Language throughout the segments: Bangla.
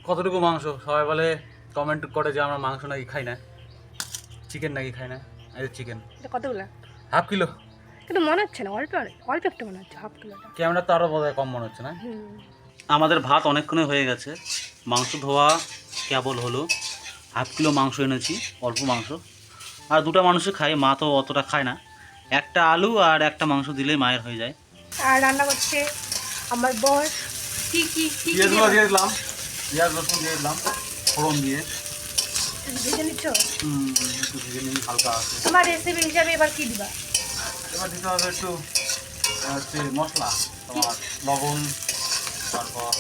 কতটুকু মাংস? সবাই বলে, কমেন্ট করে যে আমরা মাংস নাকি খাই না, চিকেন নাকি খাই না। এই চিকেন এটা কতগুলা? Half kilo. কিন্তু মনে হচ্ছে না, অল্প অল্প একটু মনে হচ্ছে হাফ কিলোটা। ক্যামেরা তো আরও বোধহয় কম মনে হচ্ছে না। হুম। আমাদের ভাত অনেকক্ষণই হয়ে গেছে, মাংস ধোয়া কেবল হলো। হাফ কিলো মাংস এনেছি, অল্প মাংস। আর দুটো মানুষই খাই, মা তো অতটা খায় না। একটা আলু আর একটা মাংস দিলেই মায়ের হয়ে যায়। আর রান্না করছে আমার বর। কি কি কি পেঁয়াজগুলো দিয়ে দিলাম, পেঁয়াজ রসুন দিয়ে দিলাম ফোড়ন দিয়ে। ভেজে নিচ্ছ? একটু ভেজে নিই হালকা আছে। তোমার রেসিপি হিসাবে এবার কি দিবা? এবার দিতে হবে একটু হচ্ছে মশলা, তোমার লবণ, তারপর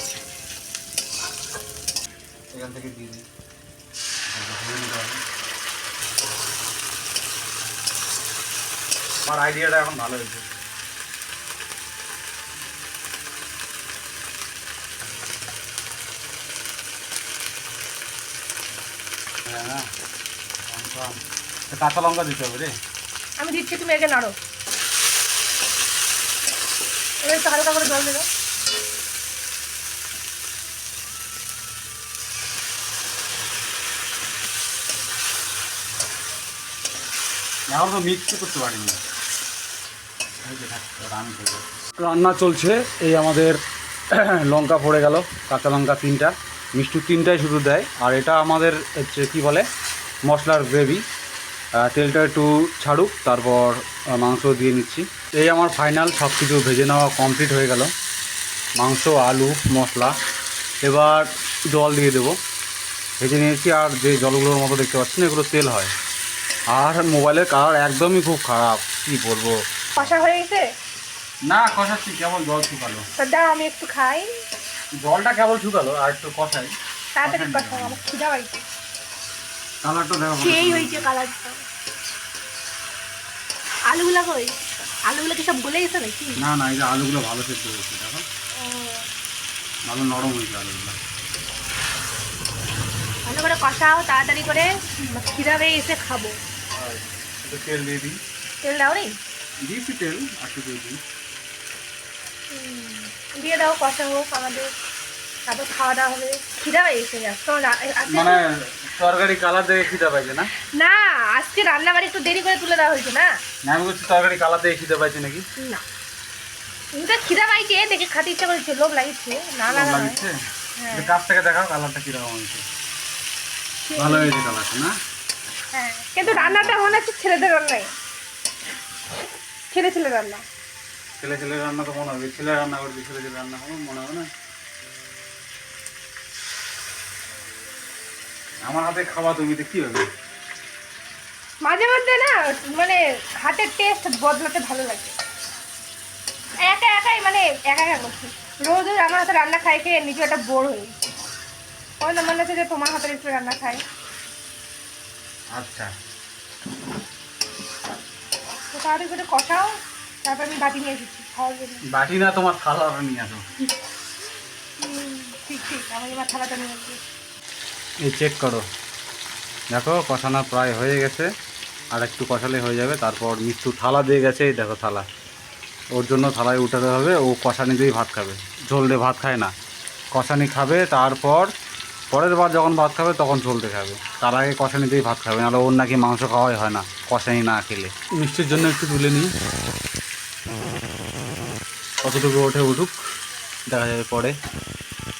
এখান থেকে দিয়ে দিই, ভেজে নিতে হবে। আমার আইডিয়াটা এখন ভালো হয়েছে। হ্যাঁ, কাঁচা লঙ্কা দিতে হবে রে। আমি দিচ্ছি, তুমি একে নাড়ো। এবার একটু হালকা করে জল দেবো। এখন তো মিক্স করতে পারিনি। রান্না চলছে, এই আমাদের লঙ্কা পড়ে গেল, কাঁচা লঙ্কা 3টা, মিষ্টি 3টাই শুধু দেয়। আর এটা আমাদের হচ্ছে কী বলে, মশলার গ্রেভি। তেলটা একটু ছাড়ুক, তারপর মাংস দিয়ে নিচ্ছি। এই আমার ফাইনাল সব কিছু ভেজে নেওয়া কমপ্লিট হয়ে গেল, মাংস, আলু, মশলা। এবার জল দিয়ে দেবো, ভেজে নিয়েছি। আর যে জলগুলোর মতো দেখতে পাচ্ছি না, এগুলো তেল হয়। আর মোবাইলের কালার একদমই খুব খারাপ, কি বলবো। কষা হয়ে গেছে? না কষাচ্ছি, কেবল জল শুকালো। তা দাও আমি একটু খাই। জলটা কেবল শুকালো, আর একটু কষাই। তাড়াতাড়ি কষাও, আমার খিদা পাইছে। কালারটা দেখো, সেই হয়েছে কালারটা। আলুগুলা কই? আলুগুলো কি সব গলে গেছে নাকি? না না, এই যে আলুগুলো ভালো সেদ্ধ হয়েছে, দেখো ভালো নরম হয়েছে আলুগুলো। ভালো করে কষাও তাড়াতাড়ি করে, খিদা পেয়ে এসে খাবো। আর একটু তেল দিয়ে দিই। তেল দাও নি? দিয়েছি তেল, আর একটু দিয়ে দিই। দিয়ে দাও, কষা হোক আমাদের, তারপর খাওয়া দাওয়া হবে। খিদা পেয়ে এসে মানে তরকারি কালার দেখে খিদে পাইছে না? না, আজকে রান্নাবাড়ি একটু দেরি করে তুলে দেওয়া হয়েছে না। না আমি বলছি তরকারি কালার দেখে খিদে পাইছে নাকি? না, এটা খিদা পাইছে দেখে খাতে ইচ্ছা করেছে, লোভ লাগিচ্ছে। না না না, লাগছে। কাছ থেকে দেখাও কালারটা কিরকম হয়েছে। ভালো হয়েছে কালারটা না? হ্যাঁ, কিন্তু রান্নাটা মনে হচ্ছে ছেলেদের রান্নাই, ছেলে ছেলে রান্না। ছেলে ছেলে রান্না তো মনে হবে, ছেলে রান্না করবে, ছেলে ছেলে রান্না হবে মনে হবে না। আমার হাতে খাওয়া তুমি তো কি হবে। মাঝে মধ্যে না, মানে হাতের টেস্ট বদলাতে ভালো লাগে। একা একাই মানে একা একা করছি, রোজ রোজ আমার হাতে রান্না খাই খেয়ে নিজে একটা বোর হয়ে গেছি। ওই না, মনে হচ্ছে যে তোমার হাতের একটু রান্না খাই। আচ্ছা, তো তাড়াতাড়ি করে কষাও, তারপর আমি বাটি নিয়ে এসেছি খাওয়ার জন্য। বাটি না, তোমার থালা নিয়ে আসো। ঠিক ঠিক, আমি এবার থালাটা নিয়ে আসবো। এই চেক করো, দেখো কষানো প্রায় হয়ে গেছে, আর একটু কষালে হয়ে যাবে। তারপর মিষ্টি থালা দিয়ে গেছে, এই দেখো থালা, ওর জন্য থালায় উঠাতে হবে। ও কষানি দিয়েই ভাত খাবে, ঝোল দিয়ে ভাত খায় না, কষানি খাবে। তারপর পরের বার যখন ভাত খাবে তখন ঝোল দিয়ে খাবে, তার আগে কষানি দিয়েই ভাত খাবে, নাহলে ওর নাকি মাংস খাওয়াই হয় না কষানি না খেলে। মিষ্টির জন্য একটু তুলে নিই, কতটুকু ওঠে উঠুক, দেখা যাবে পরে।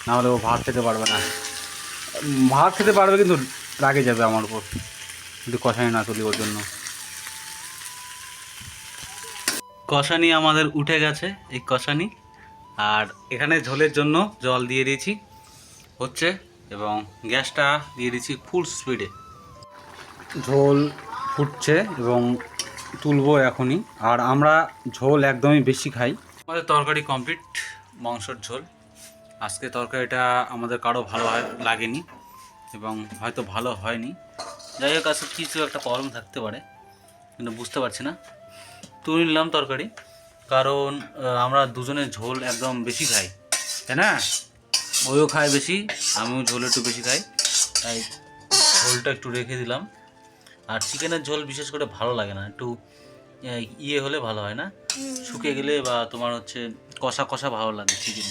নাহলে ও ভাত খেতে পারবে না, ভাত খেতে পারবে কিন্তু রাগে যাবে আমার উপর যদি কষানি না তুলি ওর জন্য। কষানি আমাদের উঠে গেছে, এই কষানি। আর এখানে ঝোলের জন্য জল দিয়ে দিয়েছি হচ্ছে, এবং গ্যাসটা দিয়ে দিয়েছি ফুল স্পিডে। ঝোল ফুটছে এবং তুলবো এখনই। আর আমরা ঝোল একদমই বেশি খাই। আমাদের তরকারি কমপ্লিট, মাংসর ঝোল। আজকে তরকারিটা আমাদের কারো ভালো লাগেনি, এবং হয়তো ভালো হয়নি। যাই হোক, আজকে কিছু একটা প্রবলেম থাকতে পারে, কিন্তু বুঝতে পারছি না। তুলে নিলাম তরকারি, কারণ আমরা দুজনে ঝোল একদম বেশি খাই, তাই না? ওইও খায় বেশি, আমিও ঝোল একটু বেশি খাই, তাই ঝোলটা একটু রেখে দিলাম। আর চিকেনের ঝোল বিশেষ করে ভালো লাগে না, একটু ইয়ে হলে ভালো হয় না, শুকিয়ে গেলে বা তোমার হচ্ছে কষা কষা ভালো লাগে চিকেন,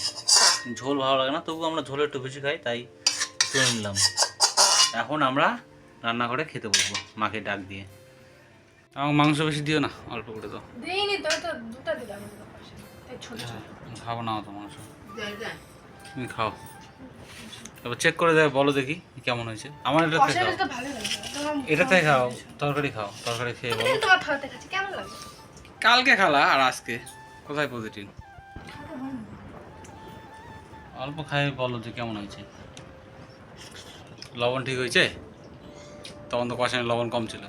ঝোল ভালো লাগে না। তবু আমরা ঝোল একটু বেশি খাই, তাই তুলে নিলাম। এখন আমরা রান্না করে খেতে বসবো মাকে ডাক দিয়ে। আমার মাংস বেশি দিও না, অল্প করে দাও। দেইনি তো, তো দুটো দিলাম এই ছোট ছোট। খাবো না তো মাংস, তুমি খাও। এবার চেক করে দেয়, বলো দেখি কেমন হয়েছে। আমার এটা থেকে খাও, তো ভালো লাগে তোমার। এটা থেকে খাও, তরকারি খাও, তরকারি খেয়ে বলো। তোমার থালাতে খাচ্ছি কেমন লাগে? কালকে খালা আর আজকে কোথায় পজিটিভ? অল্প খাই বলো যে কেমন হয়েছে। লবণ ঠিক হয়েছে? তখন তো কষানোর লবণ কম ছিল।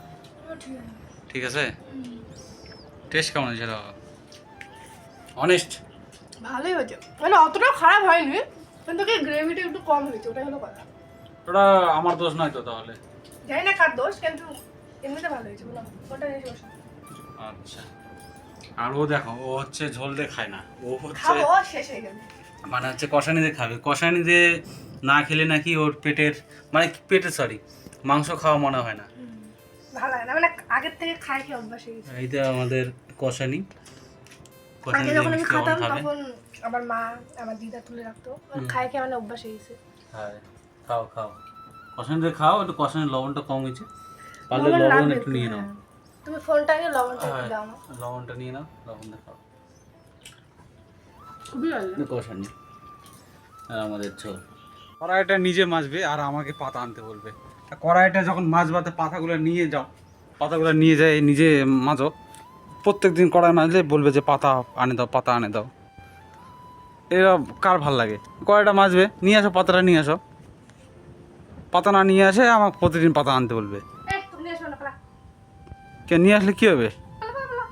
ঠিক আছে, টেস্ট কেমন হয়েছে? অনেস্ট ভালোই হয়েছে, মানে অতটাও খারাপ হয়নি, কিন্তু কি গ্রেভিটা একটু কম হয়েছে, ওটাই হলো কথা। ওটা আমার দোষ নয় তো তাহলে? জানি না কার দোষ, কিন্তু এমনিতে ভালো হয়েছে বলো, ওটা নিয়ে বসে। আচ্ছা। আর ও দেখো, ও হচ্ছে ঝোল দিয়ে খায় না, ও হচ্ছে খাবো শেষ হয়ে গেলে, মানে হচ্ছে কষানি দিয়ে খাবে। কষানি দিয়ে না খেলে নাকি ওর পেটের, মানে পেটের সরি, মাংস খাওয়া মনে হয় না। ভালো লাগে না, মানে আগের থেকে খাই খেয়ে অভ্যাস হয়ে গেছে। এইটা আমাদের কষানি। আগে যখন আমি মিষ্টি লবণ খেতাম খাবে। তখন আমার মা আমার দিদা তুলে রাখতো, খাই খেয়ে মানে অভ্যাস হয়ে গেছে। হ্যাঁ, খাও খাও, কষানি দিয়ে খাও। একটু কষানির লবণটা কম হয়েছে, পারলে লবণ লবণ লাগবে একটু নিয়ে নাও। হ্যাঁ। তুমি ফোনটা নিয়ে লবণটা একটু হ্যাঁ, দাও না, লবণটা নিয়ে নাও, লবণটা খাও। খুবই ভালো লাগে। কষানি আর আমাদের ঝোল। কড়াইটা নিজে মাজবে আর আমাকে পাতা আনতে বলবে। কড়াইটা যখন মাজবাতে পাতাগুলো নিয়ে যাও, পাতাগুলো নিয়ে যায় নিজে মাজো। প্রত্যেক দিন কড়াই মাজলে বলবে যে পাতা আনে দাও, পাতা আনে দাও। এরা কার ভাল লাগে? কড়াইটা মাজবে, নিয়ে আসো, পাতাটা নিয়ে আসো। পাতা না নিয়ে আসে আমাকে প্রতিদিন পাতা আনতে বলবে। এই তুমি নিয়ে এসো না, পালা কে নিয়ে আসলে কী হবে? পালা পালা পালা,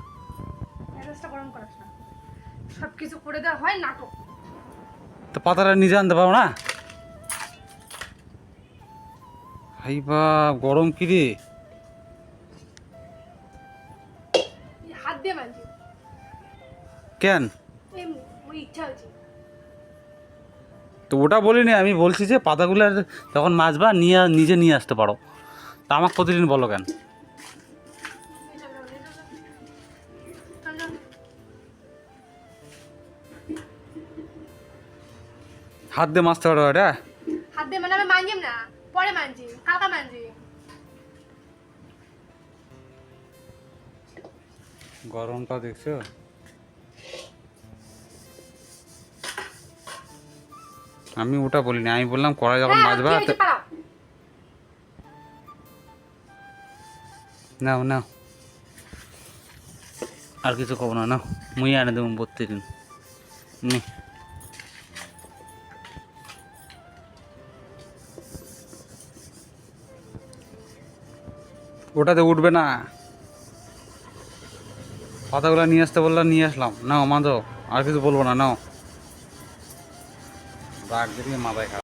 মেজাজটা গরম করিস না, সব কিছু করে দেওয়া হয় নাটক। তো পাতাটা নিজে আনতে পারো না? ভাই বা গরম কি রে? হাত দিয়ে মানছি কেন? এমনি ওই ইচ্ছা হয়েছে। তো ওটা বলিনি, আমি বলছি যে পাতাগুলো যখন মাজবা নিয়ে নিজে নিয়ে আসতে পারো, তা আমাকে প্রতিদিন বলো কেন? হাত দিয়ে মাজতে পারো এটা? হাত দিয়ে মানে আমি মানজিম না, পরে মানজি, কালকা মানজি। গরমটা দেখছো? আমি ওটা বলিনি, আমি বললাম কড়াই যখন মাজবা। নাও নাও, আর কিছু কব না, নাও মুই আনে দেবো প্রত্যেকদিন। নি ওটাতে উঠবে না, পাতাগুলো নিয়ে আসতে বললাম, নিয়ে আসলাম। নাও মাজো, আর কিছু বলবো না, নাও। রাগ দেখলে মাথায় খারাপ।